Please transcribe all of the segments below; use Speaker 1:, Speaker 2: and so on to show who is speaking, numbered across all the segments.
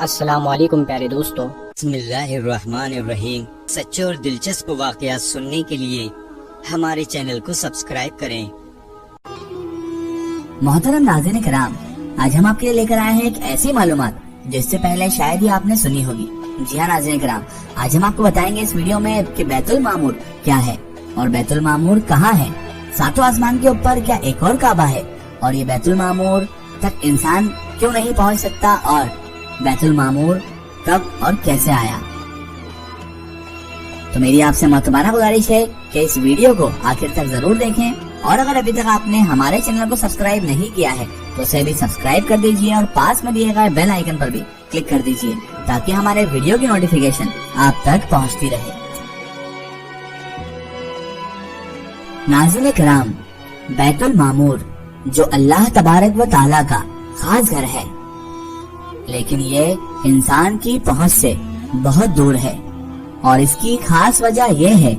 Speaker 1: السلام علیکم پیارے دوستو،
Speaker 2: بسم اللہ الرحمن الرحیم۔ سچے اور دلچسپ واقعات سننے کے لیے ہمارے چینل کو سبسکرائب کریں۔
Speaker 3: محترم ناظرین کرام، آج ہم آپ کے لیے لے کر آئے ہیں ایک ایسی معلومات جس سے پہلے شاید ہی آپ نے سنی ہوگی۔ جی ہاں ناظرین کرام، آج ہم آپ کو بتائیں گے اس ویڈیو میں کہ بیت المعمور کیا ہے اور بیت المعمور کہاں ہے، ساتوں آسمان کے اوپر کیا ایک اور کعبہ ہے، اور یہ بیت المعمور تک انسان کیوں نہیں پہنچ سکتا، اور بیت المعمور کب اور کیسے آیا۔ تو میری آپ سے معتبرانہ گزارش ہے کہ اس ویڈیو کو آخر تک ضرور دیکھیں، اور اگر ابھی تک آپ نے ہمارے چینل کو سبسکرائب نہیں کیا ہے تو اسے بھی سبسکرائب کر دیجئے اور پاس میں دیے گئے بیل آئیکن پر بھی کلک کر دیجئے تاکہ ہمارے ویڈیو کی نوٹیفیکیشن آپ تک پہنچتی رہے۔ ناظرین کرام، بیت المعمور جو اللہ تبارک و تعالیٰ کا خاص گھر ہے، لیکن یہ انسان کی پہنچ سے بہت دور ہے، اور اس کی خاص وجہ یہ ہے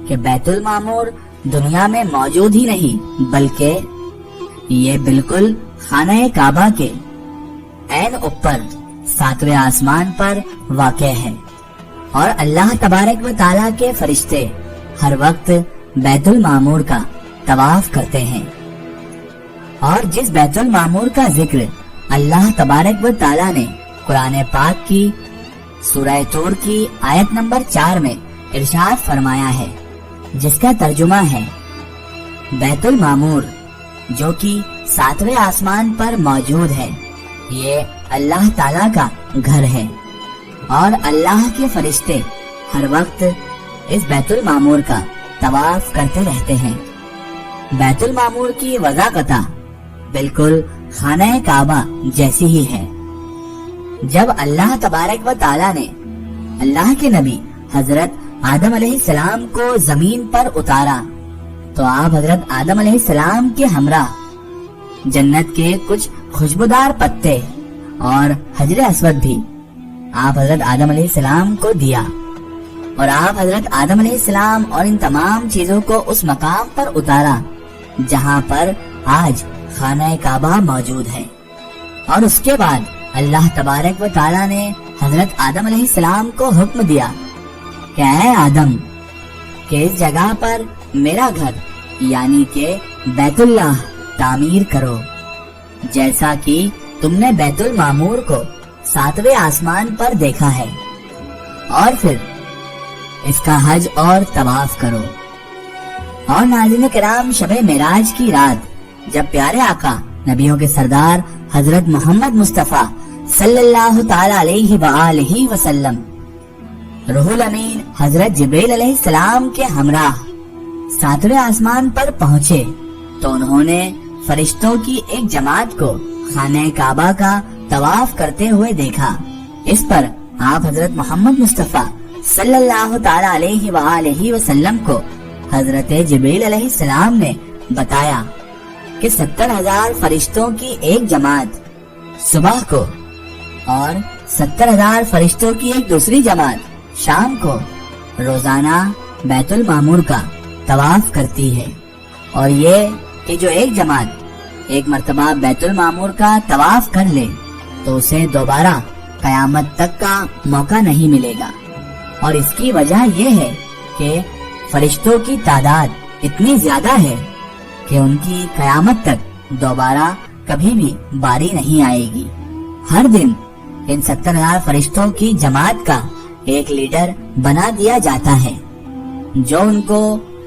Speaker 3: کہ بیت المعمور دنیا میں موجود ہی نہیں، بلکہ یہ بالکل خانہ کعبہ کے عین اوپر 7ویں آسمان پر واقع ہے، اور اللہ تبارک و تعالیٰ کے فرشتے ہر وقت بیت المعمور کا طواف کرتے ہیں۔ اور جس بیت المعمور کا ذکر اللہ تبارک و تعالیٰ نے قرآن پاک کی سورہ طور کی آیت نمبر 4 میں ارشاد فرمایا ہے، جس کا ترجمہ ہے بیت المعمور جو کہ 7ویں آسمان پر موجود ہے، یہ اللہ تعالیٰ کا گھر ہے، اور اللہ کے فرشتے ہر وقت اس بیت المعمور کا طواف کرتے رہتے ہیں۔ بیت المعمور کی وضاحت بالکل خانہ کعبہ جیسی ہی ہے۔ جب اللہ تبارک و تعالیٰ نے اللہ کے نبی حضرت آدم علیہ السلام کو زمین پر اتارا تو آپ حضرت آدم علیہ السلام کے ہمراہ جنت کے کچھ خوشبودار پتے اور حجر اسود بھی آپ حضرت آدم علیہ السلام کو دیا، اور آپ حضرت آدم علیہ السلام اور ان تمام چیزوں کو اس مقام پر اتارا جہاں پر آج خانہ کعبہ موجود ہے۔ اور اس کے بعد اللہ تبارک و تعالیٰ نے حضرت آدم علیہ السلام کو حکم دیا کہ اے آدم، کہ اس جگہ پر میرا گھر یعنی کہ بیت اللہ تعمیر کرو، جیسا کہ تم نے بیت المعمور کو 7ویں آسمان پر دیکھا ہے، اور پھر اس کا حج اور طواف کرو۔ اور ناظرین کرام، شب معراج کی رات جب پیارے آقا نبیوں کے سردار حضرت محمد مصطفیٰ صلی اللہ تعالی علیہ وآلہ وسلم روح الامین حضرت جبریل علیہ السلام کے ہمراہ 7ویں آسمان پر پہنچے تو انہوں نے فرشتوں کی ایک جماعت کو خانہ کعبہ کا طواف کرتے ہوئے دیکھا۔ اس پر آپ حضرت محمد مصطفیٰ صلی اللہ تعالی علیہ وآلہ وسلم کو حضرت جبریل علیہ السلام نے بتایا کہ 70,000 فرشتوں کی ایک جماعت صبح کو اور 70,000 فرشتوں کی ایک دوسری جماعت شام کو روزانہ بیت المعمور کا طواف کرتی ہے، اور یہ کہ جو ایک جماعت ایک مرتبہ بیت المعمور کا طواف کر لے تو اسے دوبارہ قیامت تک کا موقع نہیں ملے گا۔ اور اس کی وجہ یہ ہے کہ فرشتوں کی تعداد اتنی زیادہ ہے کہ ان کی قیامت تک دوبارہ کبھی بھی باری نہیں آئے گی۔ ہر دن ان 70,000 فرشتوں کی جماعت کا ایک لیڈر بنا دیا جاتا ہے جو ان کو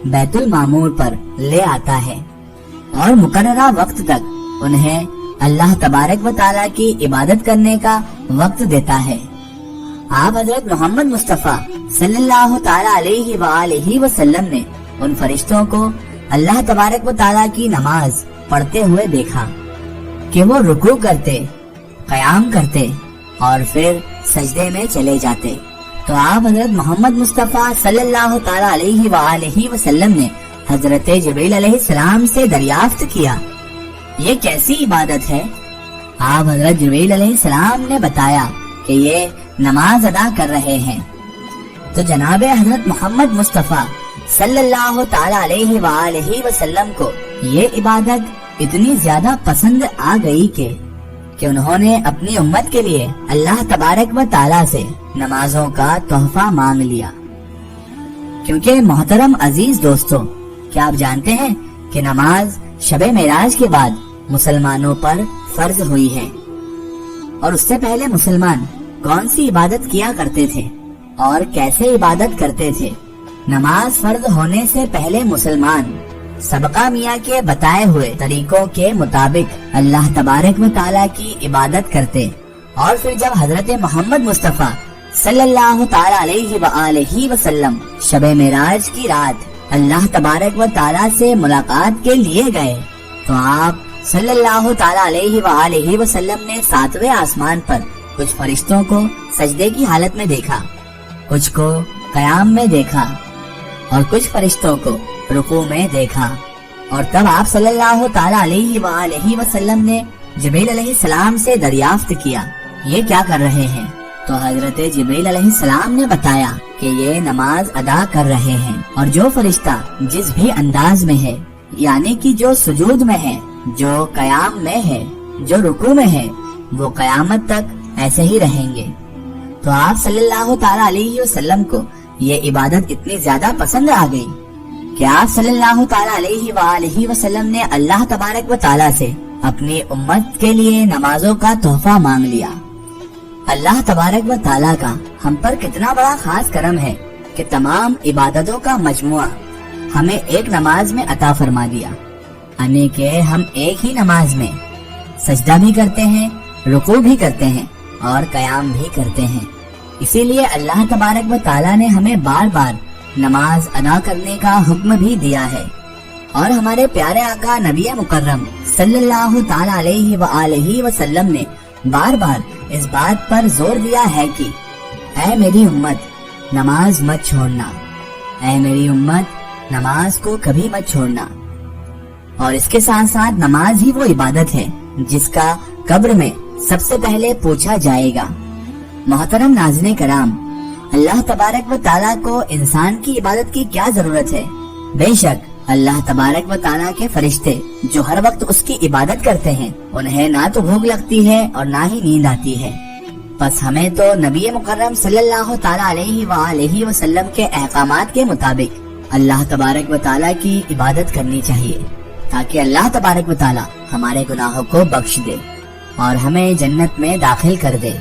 Speaker 3: بیت المعمور پر لے آتا ہے، اور مقررہ وقت تک انہیں اللہ تبارک و تعالیٰ کی عبادت کرنے کا وقت دیتا ہے۔ آپ حضرت محمد مصطفیٰ صلی اللہ تعالی علیہ وآلہ وسلم نے ان فرشتوں کو اللہ تبارک و تعالیٰ کی نماز پڑھتے ہوئے دیکھا کہ وہ رکوع کرتے، قیام کرتے اور پھر سجدے میں چلے جاتے، تو آپ حضرت محمد مصطفیٰ صلی اللہ تعالی علیہ وآلہ وسلم نے حضرت جبریل علیہ السلام سے دریافت کیا، یہ کیسی عبادت ہے؟ آپ حضرت جبریل علیہ السلام نے بتایا کہ یہ نماز ادا کر رہے ہیں۔ تو جناب حضرت محمد مصطفیٰ صلی اللہ تعالی علیہ وآلہ وسلم کو یہ عبادت اتنی زیادہ پسند آ گئی کہ کہ انہوں نے اپنی امت کے لیے اللہ تبارک و تعالی سے نمازوں کا تحفہ مانگ لیا۔ کیونکہ محترم عزیز دوستو، کیا آپ جانتے ہیں کہ نماز شب معراج کے بعد مسلمانوں پر فرض ہوئی ہے، اور اس سے پہلے مسلمان کون سی عبادت کیا کرتے تھے اور کیسے عبادت کرتے تھے؟ نماز فرض ہونے سے پہلے مسلمان سبقہ میاں کے بتائے ہوئے طریقوں کے مطابق اللہ تبارک و تعالیٰ کی عبادت کرتے، اور پھر جب حضرت محمد مصطفیٰ صلی اللہ تعالی علیہ وآلہ وسلم شب معراج کی رات اللہ تبارک و تعالیٰ سے ملاقات کے لیے گئے تو آپ صلی اللہ تعالی علیہ وآلہ وسلم نے 7ویں آسمان پر کچھ فرشتوں کو سجدے کی حالت میں دیکھا، کچھ کو قیام میں دیکھا اور کچھ فرشتوں کو رکوع میں دیکھا۔ اور تب آپ صلی اللہ تعالی علیہ وآلہ وسلم نے جبریل علیہ السلام سے دریافت کیا، یہ کیا کر رہے ہیں؟ تو حضرت جبریل علیہ السلام نے بتایا کہ یہ نماز ادا کر رہے ہیں، اور جو فرشتہ جس بھی انداز میں ہے، یعنی کہ جو سجود میں ہے، جو قیام میں ہے، جو رکوع میں ہے، وہ قیامت تک ایسے ہی رہیں گے۔ تو آپ صلی اللہ تعالی علیہ وسلم کو یہ عبادت اتنی زیادہ پسند آ گئی کہ آپ صلی اللہ تعالی علیہ وآلہ وسلم نے اللہ تبارک و تعالی سے اپنی امت کے لیے نمازوں کا تحفہ مانگ لیا۔ اللہ تبارک و تعالی کا ہم پر کتنا بڑا خاص کرم ہے کہ تمام عبادتوں کا مجموعہ ہمیں ایک نماز میں عطا فرما دیا، یعنی کہ ہم ایک ہی نماز میں سجدہ بھی کرتے ہیں، رکوع بھی کرتے ہیں اور قیام بھی کرتے ہیں۔ اسی لیے اللہ تبارک و تعالی نے ہمیں بار بار نماز ادا کرنے کا حکم بھی دیا ہے، اور ہمارے پیارے آقا نبی مکرم صلی اللہ تعالی علیہ وآلہ وسلم نے بار بار اس بات پر زور دیا ہے کہ اے میری امت نماز مت چھوڑنا، اے میری امت نماز کو کبھی مت چھوڑنا۔ اور اس کے ساتھ ساتھ نماز ہی وہ عبادت ہے جس کا قبر میں سب سے پہلے پوچھا جائے گا۔ محترم ناظرین کرام، اللہ تبارک و تعالیٰ کو انسان کی عبادت کی کیا ضرورت ہے؟ بے شک اللہ تبارک و تعالیٰ کے فرشتے جو ہر وقت اس کی عبادت کرتے ہیں، انہیں نہ تو بھوک لگتی ہے اور نہ ہی نیند آتی ہے۔ بس ہمیں تو نبی مکرم صلی اللہ تعالی علیہ وآلہ وسلم کے احکامات کے مطابق اللہ تبارک و تعالیٰ کی عبادت کرنی چاہیے، تاکہ اللہ تبارک و تعالیٰ ہمارے گناہوں کو بخش دے اور ہمیں جنت میں داخل کر دے۔